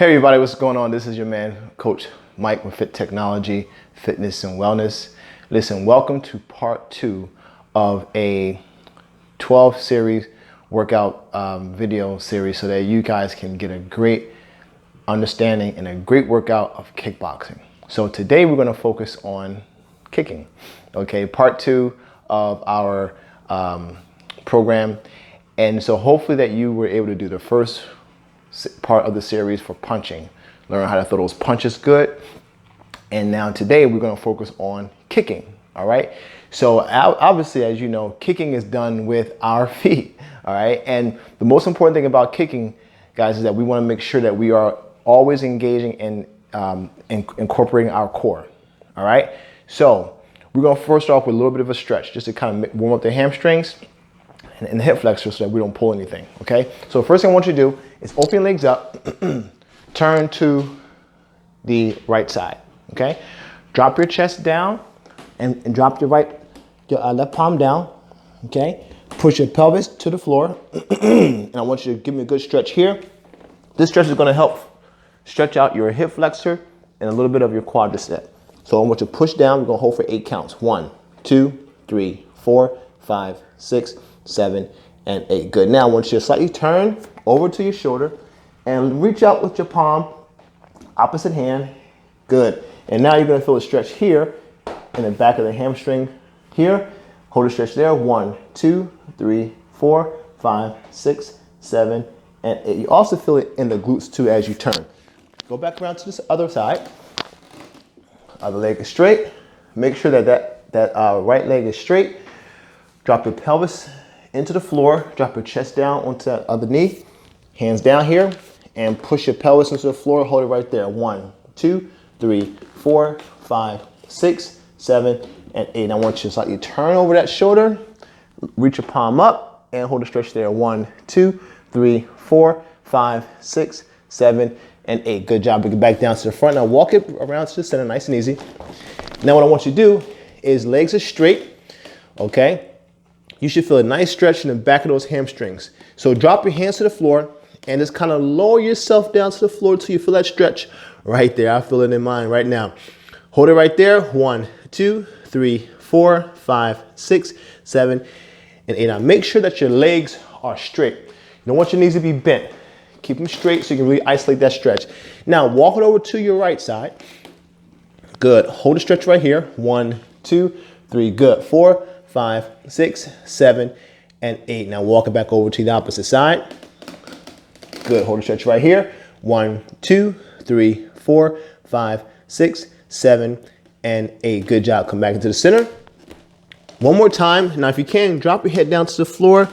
Hey everybody, what's going on? This is your man, Coach Mike with Fitt Technology, Fitness and Wellness. Listen, welcome to part 2 of a 12 series workout video series so that you guys can get a great understanding and a great workout of kickboxing. So today we're going to focus on kicking. Okay, part 2 of our program. And so hopefully that you were able to do the first part of the series for punching, learn how to throw those punches good. And now today we're going to focus on kicking. All right, so obviously, as you know, kicking is done with our feet. All right, and the most important thing about kicking, guys, is that we want to make sure that we are always engaging in incorporating our core. All right, so we're going to first start off with a little bit of a stretch just to kind of warm up the hamstrings and the hip flexors so that we don't pull anything. Okay, so the first thing I want you to do is open your legs up, turn to the right side. Okay, drop your chest down and drop your left palm down. Okay, push your pelvis to the floor, and I want you to give me a good stretch here. This stretch is going to help stretch out your hip flexor and a little bit of your quadricep. So I want you to push down. We're going to hold for 8 counts. 1, 2, 3, 4, 5, 6, 7, and 8. Good. Now I want you to slightly turn over to your shoulder and reach out with your palm, opposite hand. Good. And now you're going to feel a stretch here in the back of the hamstring here. Hold a stretch there. 1, 2, 3, 4, 5, 6, 7, and 8. You also feel it in the glutes too as you turn. Go back around to this other side. Other leg is straight. Make sure that right leg is straight. Drop your pelvis into the floor. Drop your chest down onto that other knee. Hands down here and push your pelvis into the floor. Hold it right there. 1, 2, 3, 4, 5, 6, 7, and 8. I want you to slightly turn over that shoulder. Reach your palm up and hold a stretch there. 1, 2, 3, 4, 5, 6, 7, and 8. Good job. Bring it back down to the front. Now walk it around to the center, nice and easy. Now what I want you to do is legs are straight. Okay. You should feel a nice stretch in the back of those hamstrings. So drop your hands to the floor and just kind of lower yourself down to the floor until you feel that stretch right there. I feel it in mine right now. Hold it right there. 1, 2, 3, 4, 5, 6, 7, and 8. Now make sure that your legs are straight. You don't want your knees to be bent. Keep them straight so you can really isolate that stretch. Now walk it over to your right side. Good. Hold the stretch right here. 1, 2, 3. Good. 4, 5, 6, 7, and 8. Now walk it back over to the opposite side. Good. Hold the stretch right here. 1, 2, 3, 4, 5, 6, 7, and 8. Good job. Come back into the center. One more time. Now if you can, drop your head down to the floor.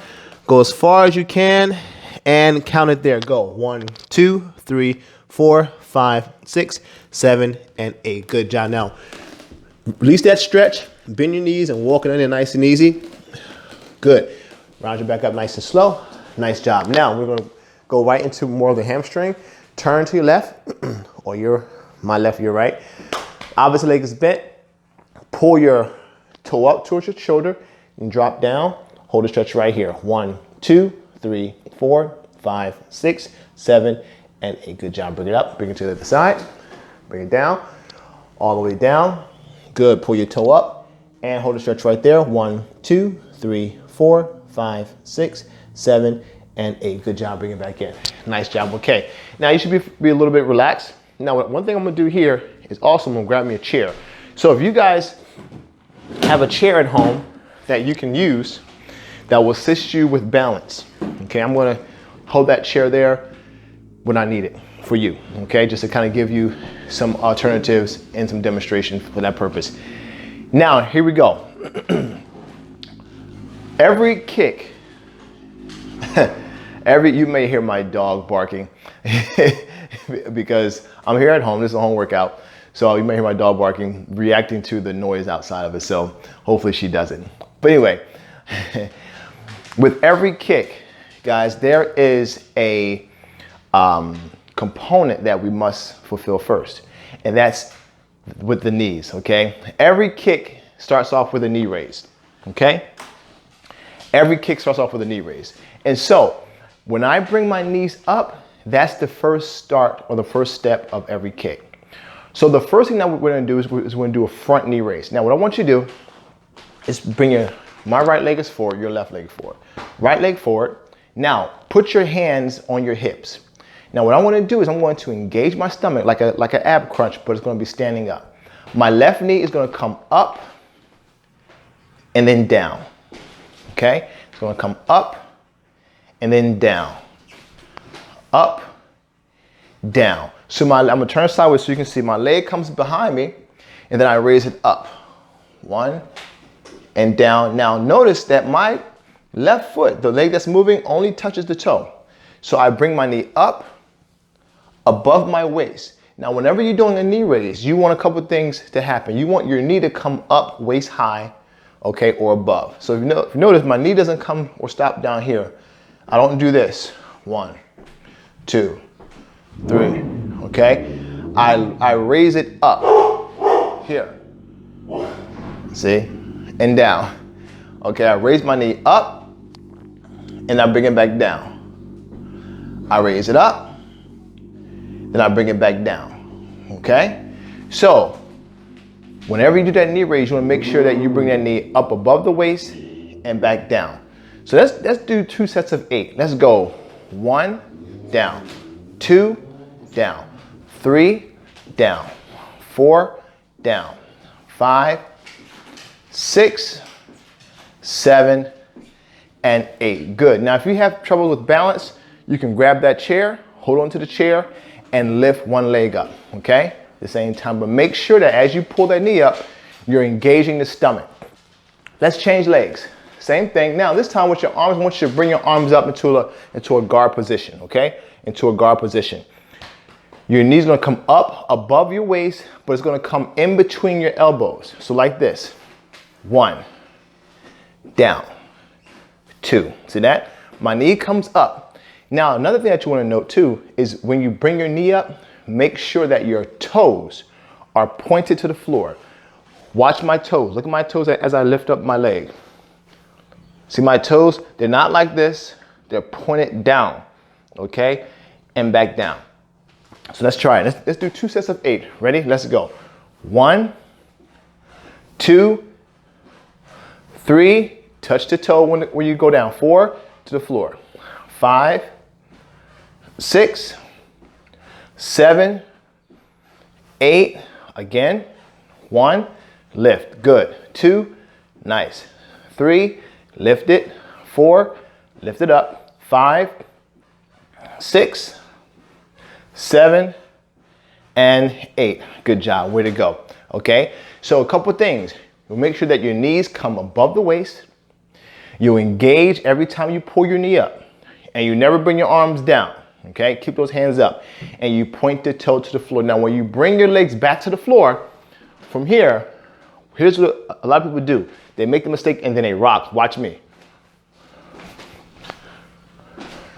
Go as far as you can and count it there. Go. 1, 2, 3, 4, 5, 6, 7, and 8. Good job. Now release that stretch. Bend your knees and walk it in there nice and easy. Good. Round your back up nice and slow. Nice job. Now we're going to go right into more of the hamstring. Turn to your left or my left, your right. Opposite leg is bent. Pull your toe up towards your shoulder and drop down. Hold the stretch right here. 1, 2, 3, 4, 5, 6, 7, and 8. Good job. Bring it up. Bring it to the other side. Bring it down. All the way down. Good. Pull your toe up. And hold the stretch right there. 1, 2, 3, 4, 5, 6, 7, and 8. Good job. Bring it back in. Nice job. Okay. Now you should be a little bit relaxed. Now one thing I'm going to do here is also I'm going to grab me a chair. So if you guys have a chair at home that you can use that will assist you with balance. Okay. I'm going to hold that chair there when I need it for you. Okay. Just to kind of give you some alternatives and some demonstration for that purpose. Now, here we go. Every kick, you may hear my dog barking because I'm here at home. This is a home workout. So you may hear my dog barking, reacting to the noise outside of it. So hopefully she doesn't. But anyway, with every kick, guys, there is a component that we must fulfill first. And that's with the knees, okay? Every kick starts off with a knee raised, okay? Every kick starts off with a knee raise. And so when I bring my knees up, That's the first start or the first step of every kick. So the first thing that we're gonna do is we're gonna do a front knee raise. Now what I want you to do is bring my right leg is forward, your left leg forward. Right leg forward. Now put your hands on your hips. Now what I want to do is I'm going to engage my stomach like an ab crunch, but it's going to be standing up. My left knee is going to come up and then down. Okay? It's going to come up and then down. Up, down. So I'm going to turn sideways so you can see my leg comes behind me and then I raise it up. 1 and down. Now notice that my left foot, the leg that's moving, only touches the toe. So I bring my knee up above my waist. Now, whenever you're doing a knee raise, you want a couple things to happen. You want your knee to come up waist high, okay, or above. So if you notice, my knee doesn't come or stop down here. I don't do this. 1, 2, 3, okay? I raise it up here. See? And down. Okay, I raise my knee up and I bring it back down. I raise it up, then I bring it back down, okay? So, whenever you do that knee raise, you wanna make sure that you bring that knee up above the waist and back down. So let's do 2 sets of 8. Let's go 1, down, 2, down, 3, down, 4, down, 5, 6, 7, and 8. Good. Now, if you have trouble with balance, you can grab that chair, hold on to the chair, and lift one leg up, okay? At the same time, but make sure that as you pull that knee up, you're engaging the stomach. Let's change legs. Same thing. Now, this time with your arms, I want you to bring your arms up into a guard position, okay? Into a guard position. Your knee's gonna come up above your waist, but it's gonna come in between your elbows. So like this. 1, down, 2. See that? My knee comes up. Now, another thing that you want to note too is when you bring your knee up, make sure that your toes are pointed to the floor. Watch my toes. Look at my toes as I lift up my leg. See my toes? They're not like this. They're pointed down, okay? And back down. So let's try it. Let's do 2 sets of 8. Ready? Let's go. 1, 2, 3. Touch the toe when you go down. 4, to the floor. 5, 6, 7, 8, again, 1, lift, good, 2, nice, 3, lift it, 4, lift it up, 5, 6, 7, and 8. Good job, way to go, okay? So a couple things, you'll make sure that your knees come above the waist, you engage every time you pull your knee up, and you never bring your arms down. Okay, keep those hands up and you point the toe to the floor. Now, when you bring your legs back to the floor from here, here's what a lot of people do. They make the mistake and then they rock. Watch me.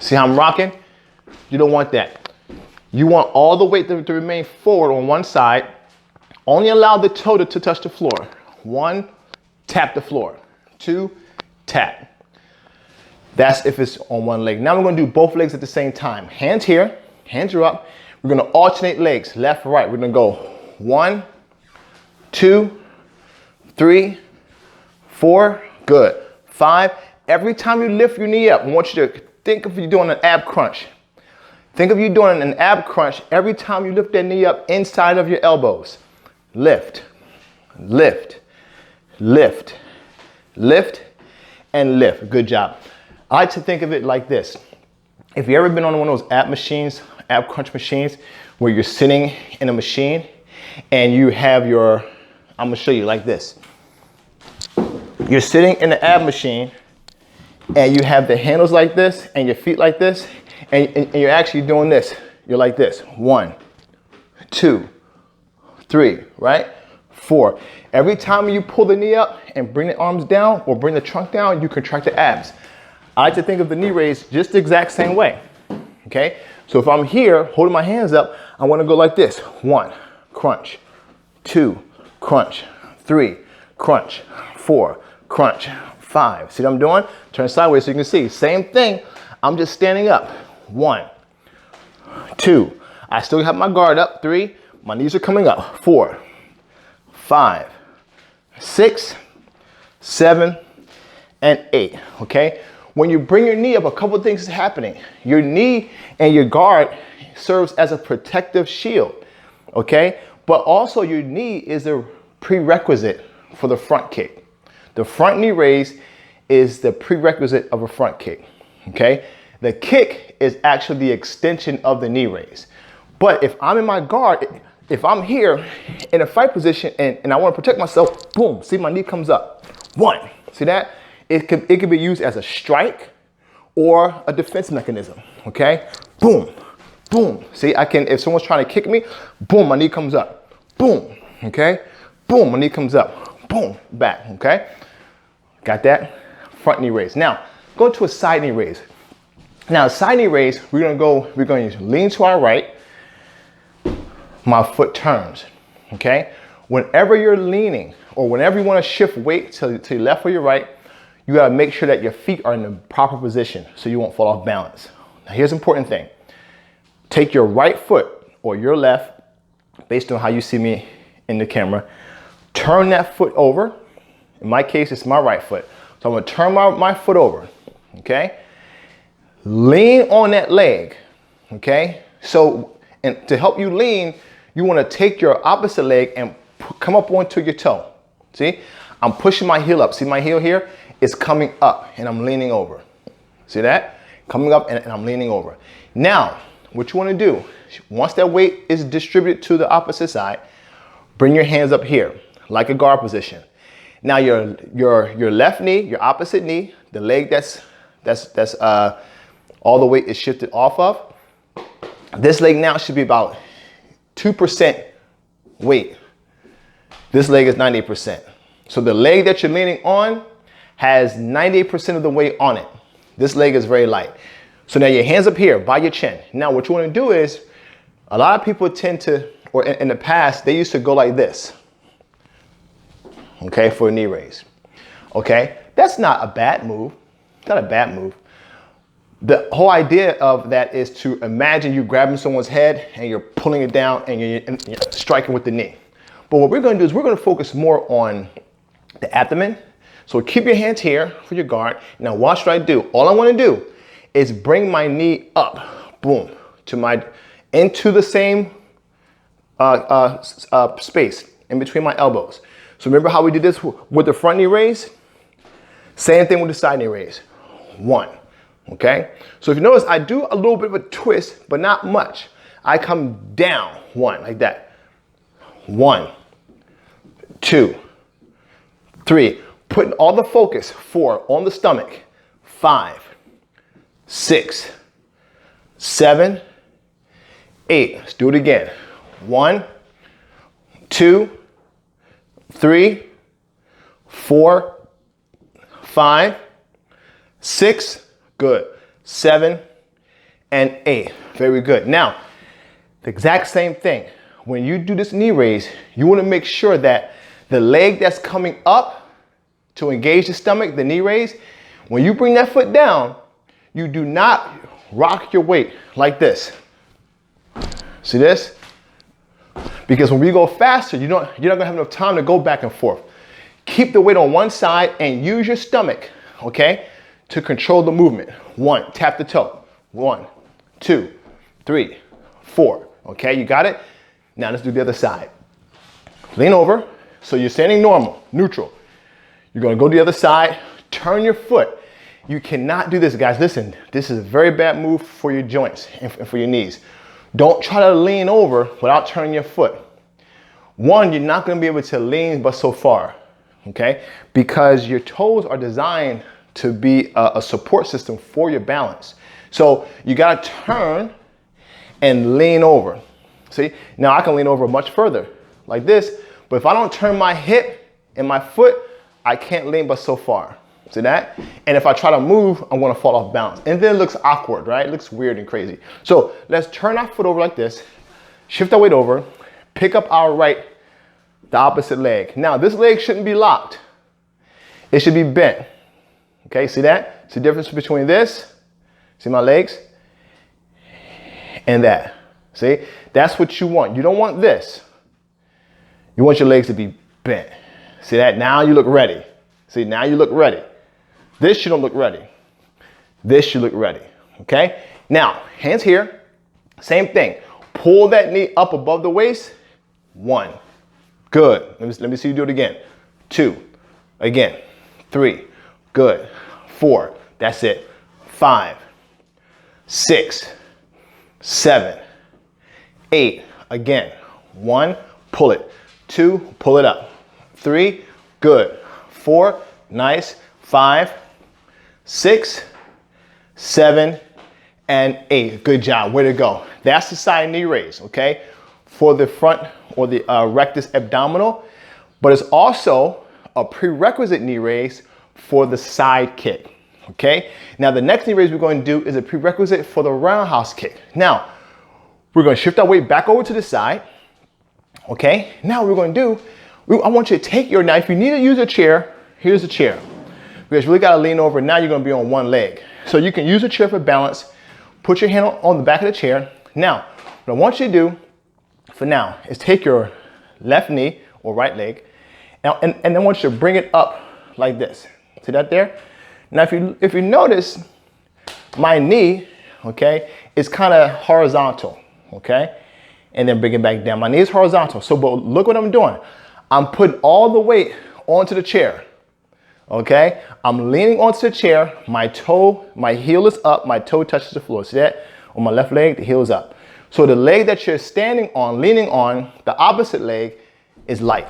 See how I'm rocking? You don't want that. You want all the weight to remain forward on one side. Only allow the toe to touch the floor. 1, tap the floor. 2, tap. That's if it's on one leg. Now we're gonna do both legs at the same time. Hands here, hands are up. We're gonna alternate legs, left, right. We're gonna go 1, 2, 3, 4, good. 5, every time you lift your knee up, I want you to think of you doing an ab crunch. Think of you doing an ab crunch every time you lift that knee up inside of your elbows. Lift, lift, lift, lift, and lift. Good job. I like to think of it like this. If you've ever been on one of those ab machines, ab crunch machines, where you're sitting in a machine and you have your, I'm gonna show you like this. You're sitting in the ab machine and you have the handles like this and your feet like this, and you're actually doing this. You're like this. 1, 2, 3, right? 4. Every time you pull the knee up and bring the arms down or bring the trunk down, you contract the abs. I like to think of the knee raise just the exact same way, okay? So if I'm here holding my hands up, I wanna go like this. 1, crunch, 2, crunch, 3, crunch, 4, crunch, 5. See what I'm doing? Turn sideways so you can see. Same thing, I'm just standing up. 1, 2. I still have my guard up. 3. My knees are coming up. 4, 5, 6, 7, and 8. Okay? When you bring your knee up, a couple of things is happening. Your knee and your guard serves as a protective shield. Okay? But also your knee is a prerequisite for the front kick. The front knee raise is the prerequisite of a front kick. Okay? The kick is actually the extension of the knee raise. But if I'm in my guard, if I'm here in a fight position and I want to protect myself, boom, see my knee comes up. 1, see that? It can be used as a strike or a defense mechanism, okay? Boom, boom. See, I can, if someone's trying to kick me, boom, my knee comes up. Boom, okay? Boom, my knee comes up. Boom, back, okay? Got that? Front knee raise. Now, go to a side knee raise. Now, side knee raise, we're going to lean to our right. My foot turns, okay? Whenever you're leaning or whenever you want to shift weight to your left or your right, you got to make sure that your feet are in the proper position so you won't fall off balance. Now, here's an important thing. Take your right foot or your left, based on how you see me in the camera, turn that foot over. In my case, it's my right foot. So I'm going to turn my foot over, okay? Lean on that leg, okay? So, and to help you lean, you want to take your opposite leg and come up onto your toe. See? I'm pushing my heel up. See my heel here? It's coming up and I'm leaning over. See that? Coming up and I'm leaning over. Now, what you want to do, once that weight is distributed to the opposite side, bring your hands up here, like a guard position. Now your left knee, your opposite knee, the leg that's all the weight is shifted off of, this leg now should be about 2% weight. This leg is 98%. So the leg that you're leaning on has 98% of the weight on it. This leg is very light. So now your hands up here by your chin. Now what you want to do is, a lot of people tend to, or in the past, they used to go like this, okay, for a knee raise. Okay, that's not a bad move. It's not a bad move. The whole idea of that is to imagine you grabbing someone's head and you're pulling it down and you're striking with the knee. But what we're going to do is we're going to focus more on the abdomen. So keep your hands here for your guard. Now watch what I do. All I want to do is bring my knee up, boom, into the same space in between my elbows. So remember how we did this with the front knee raise? Same thing with the side knee raise. 1. Okay, so if you notice, I do a little bit of a twist, but not much. I come down 1, like that. 1, 2, 3. Putting all the focus. 4 on the stomach. 5, 6, 7, 8. Let's do it again. 1, 2, 3, 4, 5, 6. Good. 7 and 8. Very good. Now, the exact same thing. When you do this knee raise, you want to make sure that the leg that's coming up to engage the stomach, the knee raise, when you bring that foot down, you do not rock your weight like this. See this? Because when we go faster, you're not going to have enough time to go back and forth. Keep the weight on one side and use your stomach, okay, to control the movement. 1, tap the toe. 1, 2, 3, 4. Okay, you got it? Now let's do the other side. Lean over. So you're standing normal, neutral. You're gonna go to the other side, turn your foot. You cannot do this, guys. Listen, this is a very bad move for your joints and for your knees. Don't try to lean over without turning your foot. 1, you're not gonna be able to lean but so far, okay? Because your toes are designed to be a support system for your balance. So you gotta turn and lean over. See, now I can lean over much further like this, but if I don't turn my hip and my foot, I can't lean but so far. See that? And if I try to move, I'm gonna fall off balance. And then it looks awkward, right? It looks weird and crazy. So let's turn our foot over like this, shift our weight over, pick up our right, the opposite leg. Now this leg shouldn't be locked. It should be bent. Okay, see that? See the difference between this? See my legs? and that. See, that's what you want. You don't want this. You want your legs to be bent. See that? Now you look ready. See, now you look ready. This you don't look ready. This you look ready. Okay? Now, hands here. Same thing. Pull that knee up above the waist. 1. Good. Let me see you do it again. 2. Again. 3. Good. 4. That's it. 5. 6. 7. 8. Again. 1. Pull it. 2. Pull it up. 3. Good. 4. Nice. 5. 6. 7. And 8. Good job. Way to go. That's the side knee raise, okay? For the front or the rectus abdominal, but it's also a prerequisite knee raise for the side kick, okay? Now the next knee raise we're going to do is a prerequisite for the roundhouse kick. Now, we're going to shift our weight back over to the side, okay? Now what we're going to do, I want you to take your, now if you need to use a chair, here's a chair. Because you really got to lean over, now you're going to be on one leg. So you can use a chair for balance, put your hand on the back of the chair. Now, what I want you to do for now is take your left knee or right leg, and then I want you to bring it up like this. See that there? Now, if you notice, my knee, okay, is kind of horizontal, okay? And then bring it back down. My knee is horizontal. So, but look what I'm doing. I'm putting all the weight onto the chair, okay? I'm leaning onto the chair. My heel is up. My toe touches the floor. See that? On my left leg, the heel is up. So the leg that you're standing on, leaning on, the opposite leg is light.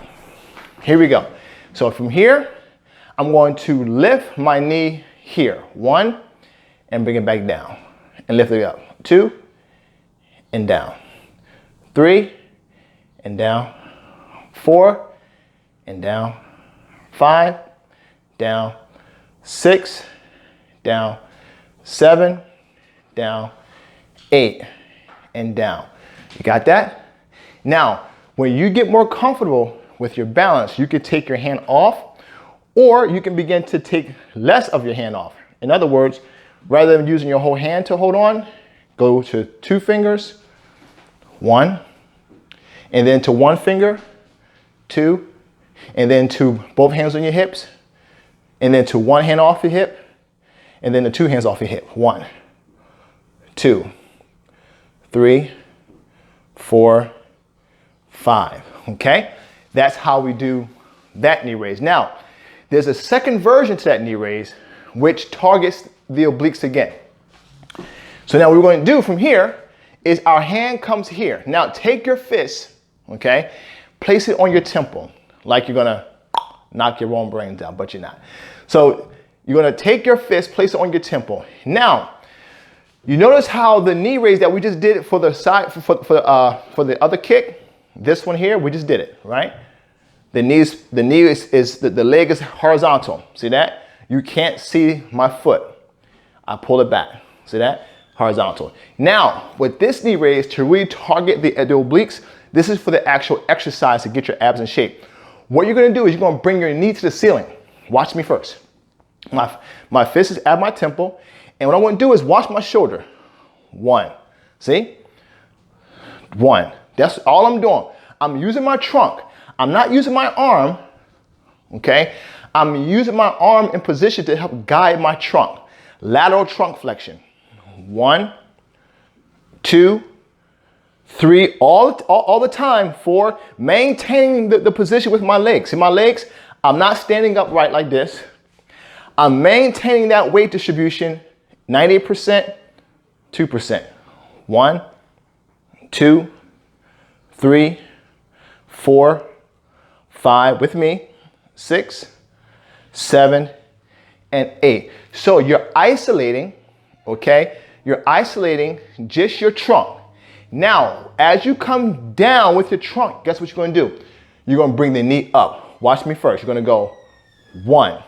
Here we go. So from here, I'm going to lift my knee here. 1, and bring it back down. And lift it up. 2, and down. 3, and down. 4, and down. 5, down. 6, down. 7, down. 8, and down. You got that? Now, when you get more comfortable with your balance, you can take your hand off, or you can begin to take less of your hand off. In other words, rather than using your whole hand to hold on, go to 2 fingers, 1, and then to 1 finger, 2, and then to both hands on your hips, and then to 1 hand off your hip, and then to 2 hands off your hip. 1, 2, 3, 4, 5, okay? That's how we do that knee raise. Now, there's a second version to that knee raise, which targets the obliques again. So now what we're going to do from here is our hand comes here. Now take your fist, okay? Place it on your temple, like you're gonna knock your own brains out, but you're not. So you're gonna take your fist, place it on your temple. Now, you notice how the knee raise that we just did for the side, for the other kick, this one here, we just did it, right? The leg is horizontal. See that? You can't see my foot. I pull it back. See that? Horizontal. Now, with this knee raise, to really target the obliques, this is for the actual exercise to get your abs in shape. What you're gonna do is you're gonna bring your knee to the ceiling. Watch me first. My fist is at my temple. And what I want to do is watch my shoulder. 1. See? 1. That's all I'm doing. I'm using my trunk. I'm not using my arm. Okay? I'm using my arm in position to help guide my trunk. Lateral trunk flexion. 1, 2, 3, all the time. 4, maintaining the position with my legs. See my legs? I'm not standing upright like this. I'm maintaining that weight distribution. 98%, 2%. 1, 2, 3, 4, 5, with me, 6, 7, and 8. So you're isolating, okay? You're isolating just your trunk. Now, as you come down with your trunk, guess what you're gonna do? You're gonna bring the knee up. Watch me first. You're gonna go 1,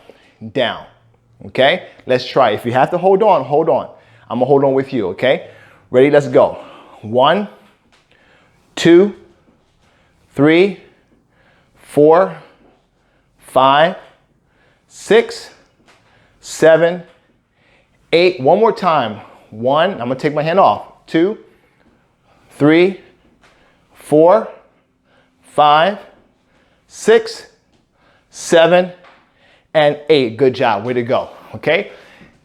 down. Okay, let's try. If you have to hold on, hold on. I'm gonna hold on with you, okay? Ready, let's go. 1, 2, 3, 4, 5, 6, 7, 8. One more time. 1, I'm gonna take my hand off. 2, 3, 4, 5, 6, 7, and 8. Good job. Way to go. Okay?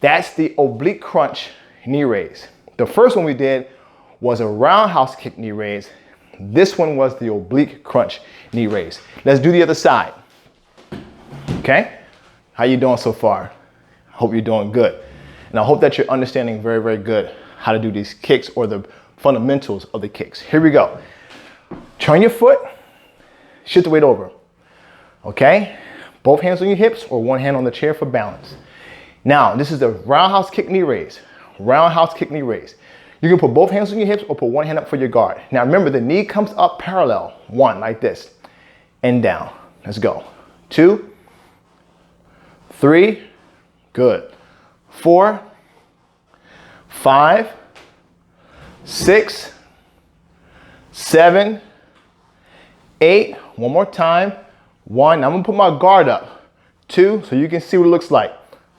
That's the oblique crunch knee raise. The first one we did was a roundhouse kick knee raise. This one was the oblique crunch knee raise. Let's do the other side. Okay? How you doing so far? I hope you're doing good. And I hope that you're understanding very, very good how to do these kicks or the fundamentals of the kicks. Here we go. Turn your foot, shift the weight over. Okay? Both hands on your hips or one hand on the chair for balance. Now, this is the roundhouse kick knee raise. Roundhouse kick knee raise. You can put both hands on your hips or put one hand up for your guard. Now remember, the knee comes up parallel. 1, like this, and down. Let's go. 2, 3, good. 4, 5, 6, 7, 8. One more time. 1, I'm gonna put my guard up. 2, so you can see what it looks like.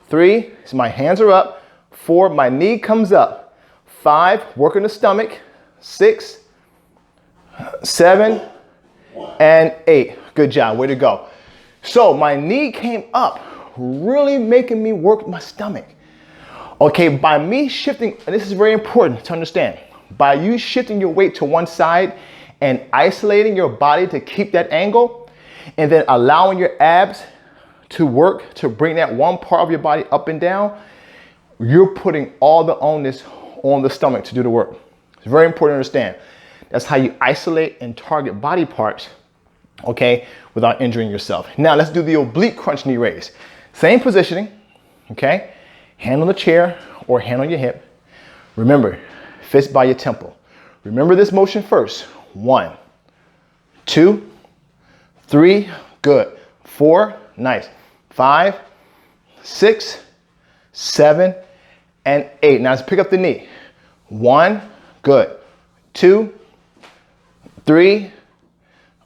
3, so my hands are up. 4, my knee comes up. 5, working the stomach. 6, 7, and 8. Good job, way to go. So my knee came up, really making me work my stomach. Okay, by me shifting, and this is very important to understand, by you shifting your weight to one side and isolating your body to keep that angle, and then allowing your abs to work to bring that one part of your body up and down, you're putting all the onus on the stomach to do the work. It's very important to understand. That's how you isolate and target body parts, okay, without injuring yourself. Now let's do the oblique crunch knee raise. Same positioning, okay? Hand on the chair or hand on your hip. Remember, fist by your temple. Remember this motion first. 1, 2, 3, good. 4, nice. 5, 6, 7, and 8. Now let's pick up the knee. 1, good. 2, 3,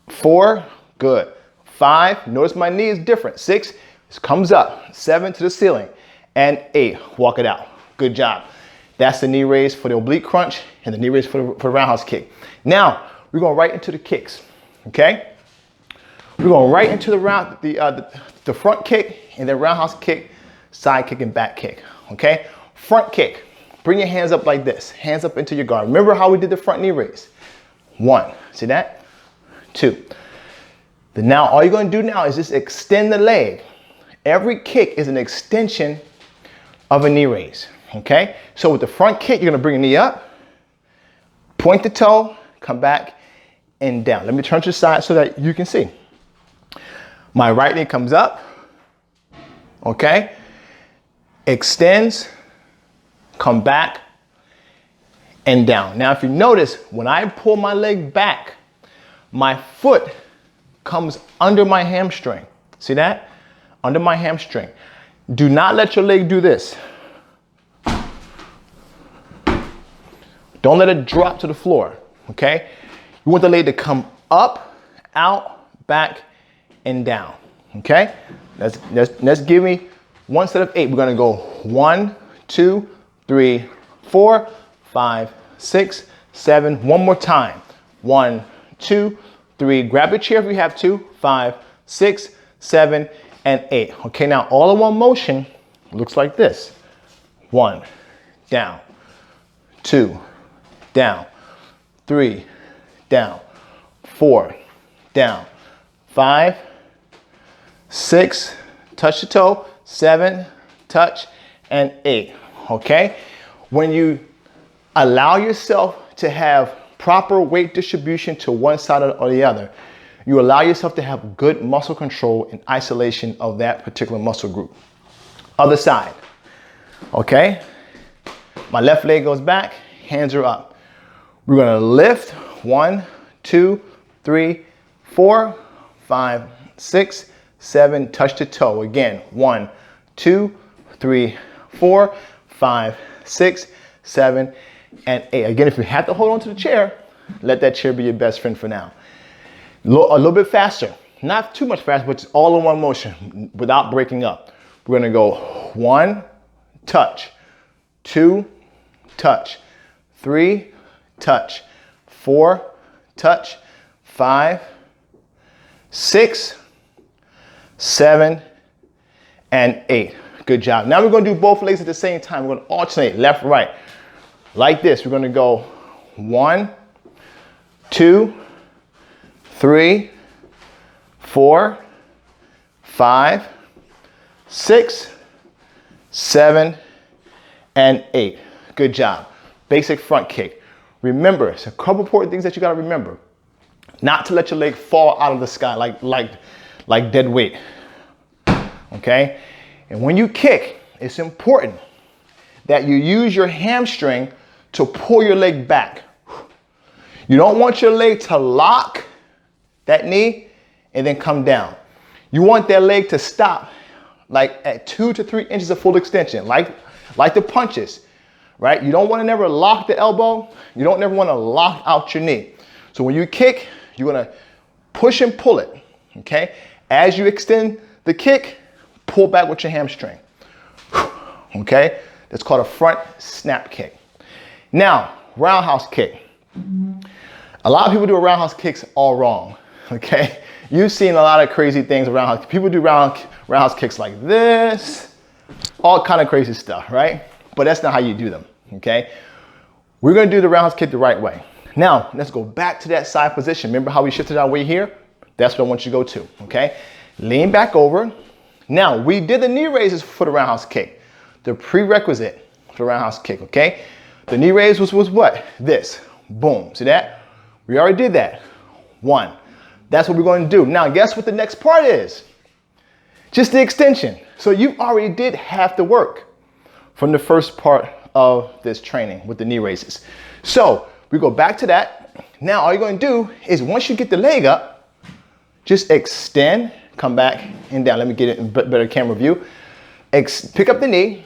4, good. 5, notice my knee is different. 6, this comes up. 7 to the ceiling. And 8, walk it out. Good job. That's the knee raise for the oblique crunch and the knee raise for the roundhouse kick. Now, we're going right into the kicks, okay? We're going right into the front kick and then roundhouse kick, side kick, and back kick, okay? Front kick. Bring your hands up like this. Hands up into your guard. Remember how we did the front knee raise? 1, see that? 2. Then now, all you're going to do now is just extend the leg. Every kick is an extension of a knee raise, okay? So with the front kick, you're going to bring the knee up, point the toe, come back, and down. Let me turn to the side so that you can see. My right knee comes up, okay? Extends, come back, and down. Now, if you notice, when I pull my leg back, my foot comes under my hamstring. See that? Under my hamstring. Do not let your leg do this. Don't let it drop to the floor, okay? You want the leg to come up, out, back, and down, okay? Let's give me one set of 8. We're gonna go 1, 2, 3, 4, 5, 6, 7. One more time. 1, 2, 3. Grab a chair if you have to. 5, 6, 7, and 8. Okay, now all in one motion looks like this. 1, down, 2, down, 3, down, 4, down, 5, 6, touch the toe, 7, touch, and 8, okay? When you allow yourself to have proper weight distribution to one side or the other, you allow yourself to have good muscle control and isolation of that particular muscle group. Other side, okay? My left leg goes back, hands are up. We're gonna lift 1, 2, 3, 4, 5, 6, 7, touch the toe. Again, 1, 2, 3, 4, 5, 6, 7, and 8. Again, if you have to hold on to the chair, let that chair be your best friend for now. A little bit faster, not too much faster, but it's all in one motion without breaking up. We're gonna go 1, touch, 2, touch, 3, touch, 4, touch, 5, 6, 7, and 8. Good job. Now we're going to do both legs at the same time. We're going to alternate left, right. Like this. We're going to go 1, 2, 3, 4, 5, 6, 7, and 8. Good job. Basic front kick. Remember, it's a couple important things that you got to remember. Not to let your leg fall out of the sky like dead weight. Okay? And when you kick, it's important that you use your hamstring to pull your leg back. You don't want your leg to lock that knee and then come down. You want that leg to stop like at 2 to 3 inches of full extension, like the punches, right? You don't want to never lock the elbow. You don't never want to lock out your knee. So when you kick, you're going to push and pull it, okay? As you extend the kick, pull back with your hamstring, okay? That's called a front snap kick. Now, roundhouse kick. A lot of people do roundhouse kicks all wrong, okay? You've seen a lot of crazy things around. People do roundhouse kicks like this, all kind of crazy stuff, right? But that's not how you do them, okay? We're gonna do the roundhouse kick the right way. Now, let's go back to that side position. Remember how we shifted our weight here? That's what I want you to go to, okay? Lean back over. Now, we did the knee raises for the roundhouse kick. The prerequisite for the roundhouse kick, okay? The knee raise was what? This, boom, see that? We already did that, 1. That's what we're going to do. Now, guess what the next part is? Just the extension. So you already did half the work from the first part of this training with the knee raises. So we go back to that. Now, all you're going to do is once you get the leg up, just extend, come back and down. Let me get it in better camera view. Pick up the knee,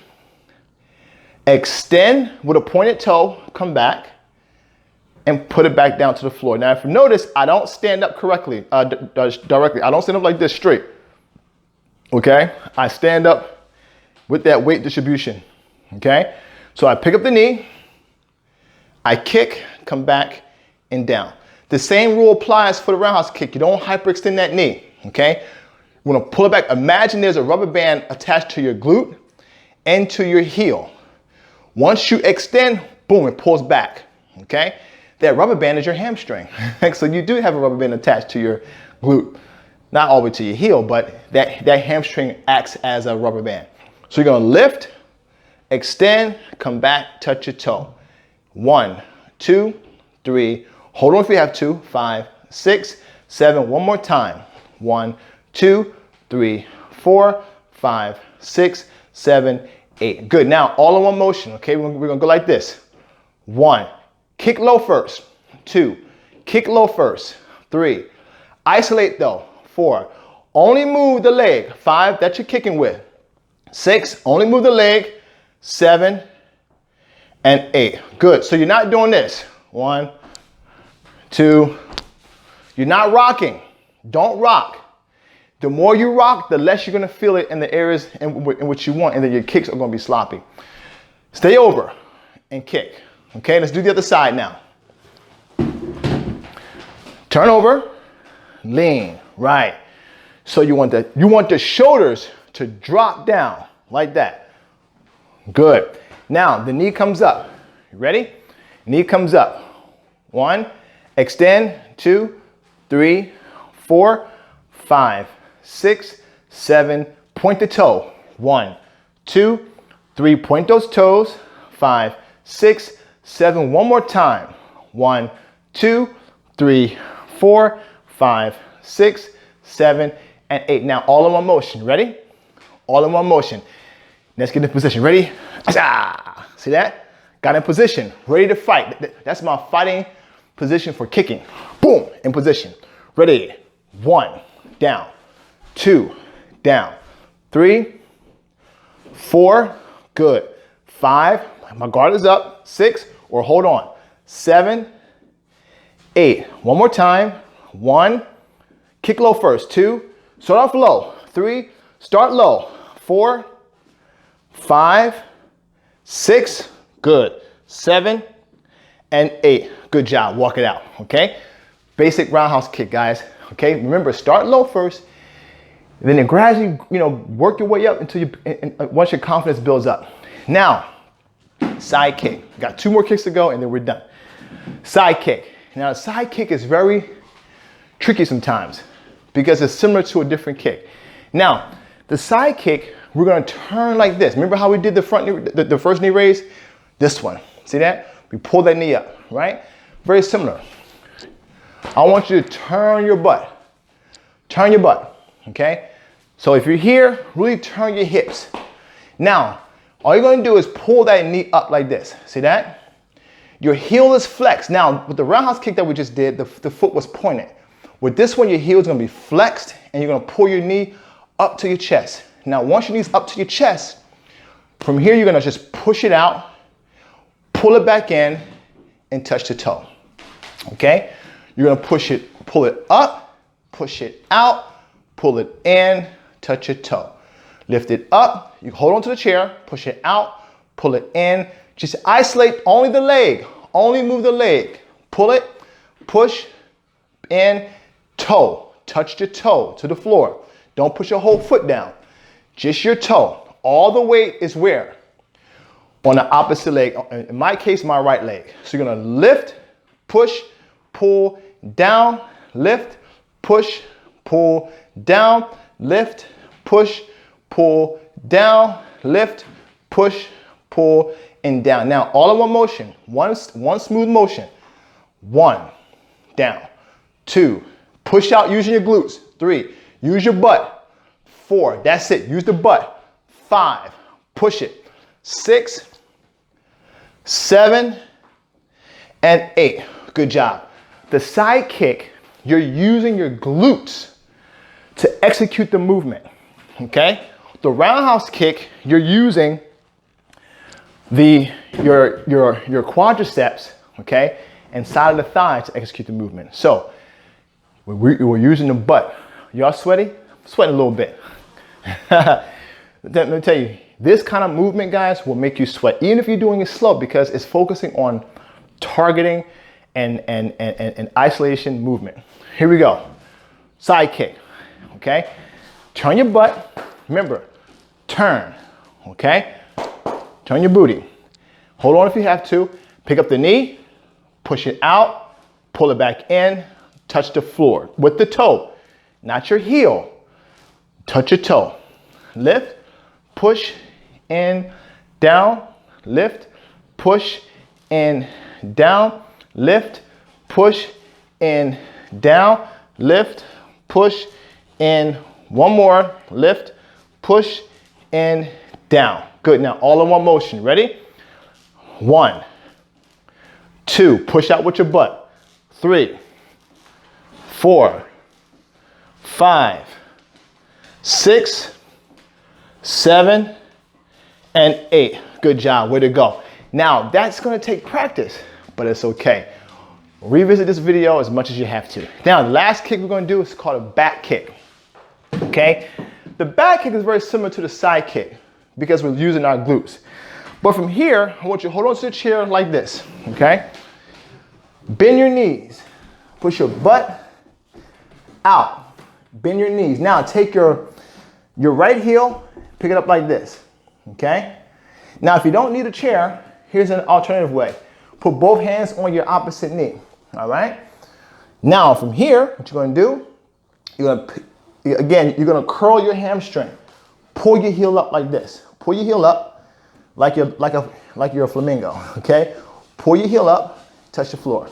extend with a pointed toe, come back, and put it back down to the floor. Now, if you notice, I don't stand up correctly, directly. I don't stand up like this straight, okay? I stand up with that weight distribution, okay? So I pick up the knee, I kick, come back, and down. The same rule applies for the roundhouse kick. You don't hyperextend that knee, okay? You wanna pull it back. Imagine there's a rubber band attached to your glute and to your heel. Once you extend, boom, it pulls back, okay? That rubber band is your hamstring. So you do have a rubber band attached to your glute. Not all the way to your heel, but that hamstring acts as a rubber band. So you're gonna lift, extend, come back, touch your toe. 1, 2, 3, hold on if you have to, 5, 6, 7, one more time. 1, 2, 3, 4, 5, 6, 7, 8. Good, now all in one motion, okay? We're gonna go like this. 1, kick low first. 2, kick low first. 3, isolate though. 4, only move the leg. 5, that you're kicking with. 6, only move the leg. 7, and 8. Good, so you're not doing this. 1, 2, you're not rocking. Don't rock. The more you rock, the less you're gonna feel it in the areas in which you want, and then your kicks are gonna be sloppy. Stay over and kick. Okay, let's do the other side now. Turn over, lean, right. So you want the shoulders to drop down like that. Good. Now the knee comes up. You ready? Knee comes up. 1, extend, 2, 3, 4, 5, 6, 7, point the toe. 1, 2, 3, point those toes. 5, 6, 7, one more time. 1, 2, 3, 4, 5, 6, 7, and 8. Now all in one motion. Ready? All in one motion. Let's get in position. Ready? See that? Got in position. Ready to fight. That's my fighting position for kicking. Boom, in position. Ready. 1, down. 2, down. 3, 4, good. 5, my guard is up. 6, or hold on. 7, 8. One more time. 1, kick low first. 2, start off low. 3, start low. 4, 5, 6, good. 7, and 8. Good job. Walk it out. Okay. Basic roundhouse kick, guys. Okay. Remember, start low first, then gradually, work your way up until once your confidence builds up. Now, side kick. Got 2 more kicks to go, and then we're done. Side kick. Now, side kick is very tricky sometimes because it's similar to a different kick. Now, the side kick, we're going to turn like this. Remember how we did the front knee, the first knee raise? This one. See that? We pull that knee up, right? Very similar. I want you to turn your butt. Turn your butt, okay? So if you're here, really turn your hips. Now, all you're going to do is pull that knee up like this. See that? Your heel is flexed. Now, with the roundhouse kick that we just did, the foot was pointed. With this one, your heel is going to be flexed, and you're going to pull your knee up to your chest. Now, once your knee's up to your chest, from here, you're going to just push it out, pull it back in, and touch the toe. Okay? You're going to pull it up, push it out, pull it in, touch your toe. Lift it up, you hold on to the chair, push it out, pull it in. Just isolate only the leg, only move the leg. Pull it, push, in, toe. Touch your toe to the floor. Don't push your whole foot down, just your toe. All the weight is where? On the opposite leg, in my case, my right leg. So you're gonna lift, push, pull, down, lift, push, pull, down, lift, push, pull, down, lift, push, pull, and down. Now, all in one motion, one smooth motion. 1, down, 2, push out using your glutes. 3, use your butt. 4, that's it, use the butt. 5, push it. 6, 7, and 8. Good job. The side kick, you're using your glutes to execute the movement, okay? The roundhouse kick, you're using your quadriceps, okay, and side of the thigh to execute the movement. So we're using the butt. Y'all sweaty? I'm sweating a little bit. Let me tell you, this kind of movement, guys, will make you sweat, even if you're doing it slow, because it's focusing on targeting and isolation movement. Here we go. Side kick, okay? Turn your butt. Remember, turn, okay? Turn your booty. Hold on if you have to. Pick up the knee, push it out, pull it back in, touch the floor with the toe, not your heel. Touch your toe. Lift, push, in, down, lift, push, in, down, lift, push, in, down, lift, push, in. One more, lift, push, in, down. Good, now all in one motion, ready? 1, 2, push out with your butt. 3, 4, 5, 6, 7, and 8. Good job, way to go. Now, that's gonna take practice, but it's okay. Revisit this video as much as you have to. Now, the last kick we're gonna do is called a back kick, okay? The back kick is very similar to the side kick because we're using our glutes. But from here, I want you to hold on to the chair like this, okay? Bend your knees, push your butt out, bend your knees. Now, take your right heel, pick it up like this, okay? Now, if you don't need a chair, here's an alternative way. Put both hands on your opposite knee, all right? Now, from here, what you're gonna do, you're gonna curl your hamstring. Pull your heel up like this. Pull your heel up like you're a flamingo, okay? Pull your heel up, touch the floor.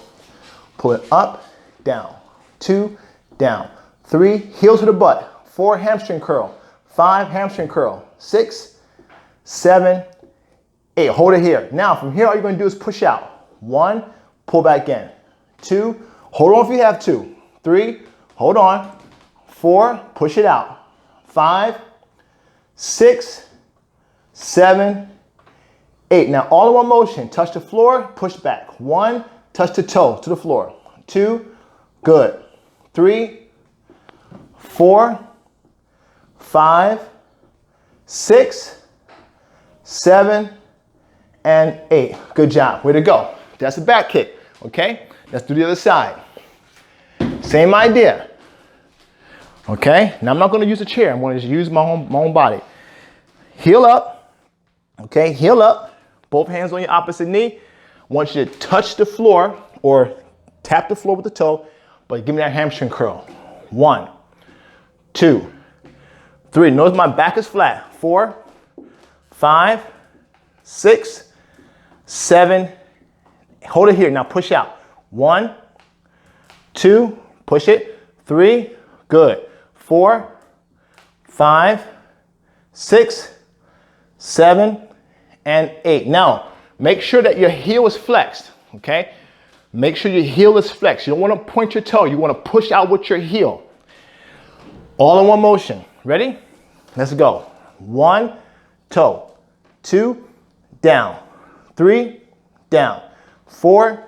Pull it up, down, 2, down, 3, heel to the butt, 4, hamstring curl, 5, hamstring curl, 6, 7, 8, hold it here. Now from here, all you're gonna do is push out. 1, pull back in. 2, hold on if you have to. 3, hold on. 4, push it out. 5, 6, 7, 8. Now all in one motion, touch the floor, push back. 1, touch the toe to the floor. 2, good. 3, 4, 5, 6, 7, and 8. Good job. Way to go. That's a back kick. Okay, let's do the other side. Same idea. Okay, now I'm not going to use a chair. I'm going to just use my own body. Heel up. Okay, heel up. Both hands on your opposite knee. I want you to touch the floor or tap the floor with the toe, but give me that hamstring curl. 1, 2, 3. Notice my back is flat. 4, 5, 6, 7. Hold it here. Now push out. 1, 2. Push it. 3. Good. 4, 5, 6, 7, and 8. Now, make sure that your heel is flexed, okay? Make sure your heel is flexed. You don't want to point your toe. You want to push out with your heel. All in one motion. Ready? Let's go. 1, toe. 2, down. 3, down. 4,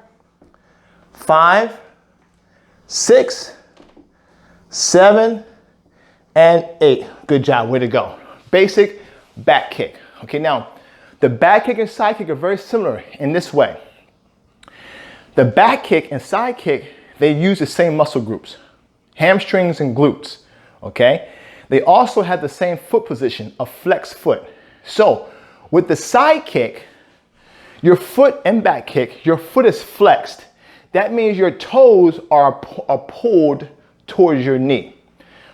5, 6, 7, and 8. Good job. Way to go. Basic back kick. Okay, now the back kick and side kick are very similar in this way. The back kick and side kick, they use the same muscle groups, hamstrings and glutes. Okay, they also have the same foot position, a flexed foot. So with the side kick, your foot and back kick, your foot is flexed. That means your toes are pulled towards your knee.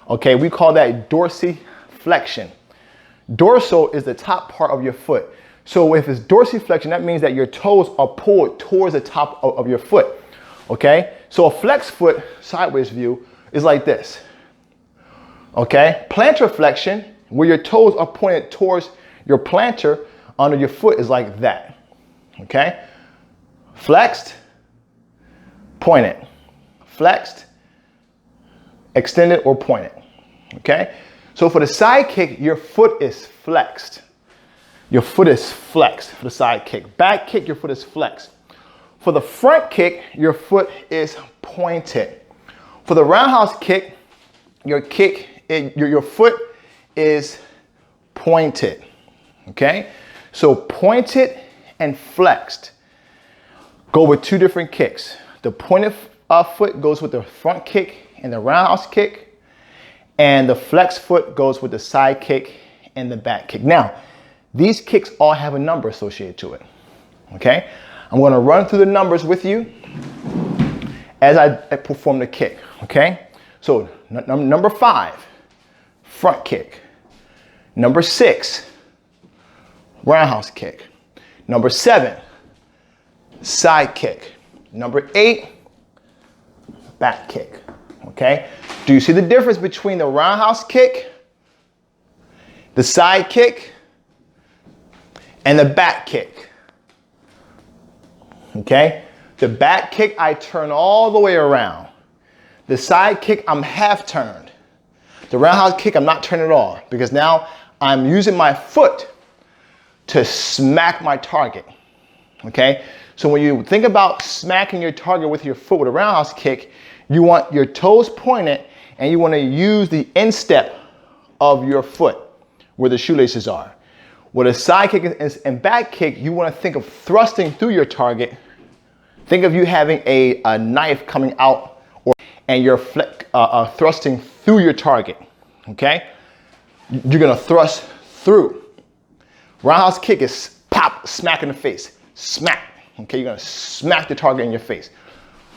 Okay, we call that dorsiflexion. Dorsal is the top part of your foot. So if it's dorsiflexion, that means that your toes are pulled towards the top of your foot. Okay, so a flexed foot, sideways view, is like this. Okay, plantar flexion, where your toes are pointed towards your plantar under your foot, is like that. Okay, flexed, pointed, flexed, extended or pointed. Okay, so for the side kick, your foot is flexed. Your foot is flexed for the side kick. Back kick, your foot is flexed. For the front kick, your foot is pointed. For the roundhouse kick, your foot is pointed. Okay, so pointed and flexed go with two different kicks. The pointed foot goes with the front kick and the roundhouse kick, and the flexed foot goes with the side kick and the back kick. Now, these kicks all have a number associated to it. Okay, I'm going to run through the numbers with you as I perform the kick. Okay, so number 5, front kick. Number 6, roundhouse kick. Number 7, side kick. Number 8, back kick. Okay, do you see the difference between the roundhouse kick, the side kick, and the back kick? Okay, the back kick, I turn all the way around. The side kick, I'm half turned. The roundhouse kick, I'm not turning at all, because now I'm using my foot to smack my target. Okay, so when you think about smacking your target with your foot with a roundhouse kick, you want your toes pointed and you want to use the instep of your foot where the shoelaces are. With a side kick and back kick, you want to think of thrusting through your target. Think of you having a knife coming out, and you're thrusting through your target. Okay, you're gonna thrust through. Roundhouse kick is pop, smack in the face, smack. Okay, you're gonna smack the target in your face.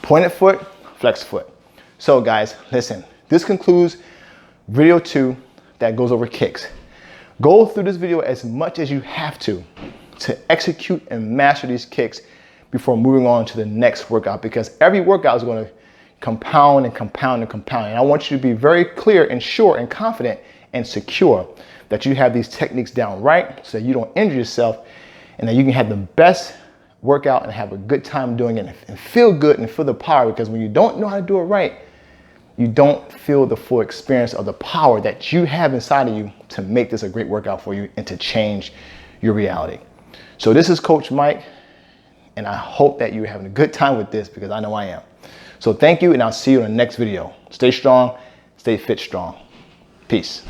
Pointed foot, flex foot. So guys, listen, this concludes video 2 that goes over kicks. Go through this video as much as you have to execute and master these kicks before moving on to the next workout, because every workout is going to compound and compound and compound. And I want you to be very clear and sure and confident and secure that you have these techniques down right, so that you don't injure yourself, and that you can have the best workout and have a good time doing it and feel good and feel the power. Because when you don't know how to do it right, you don't feel the full experience of the power that you have inside of you to make this a great workout for you and to change your reality. So this is Coach Mike, and I hope that you're having a good time with this, because I know I am. So thank you, and I'll see you in the next video. Stay strong, stay fit strong. Peace.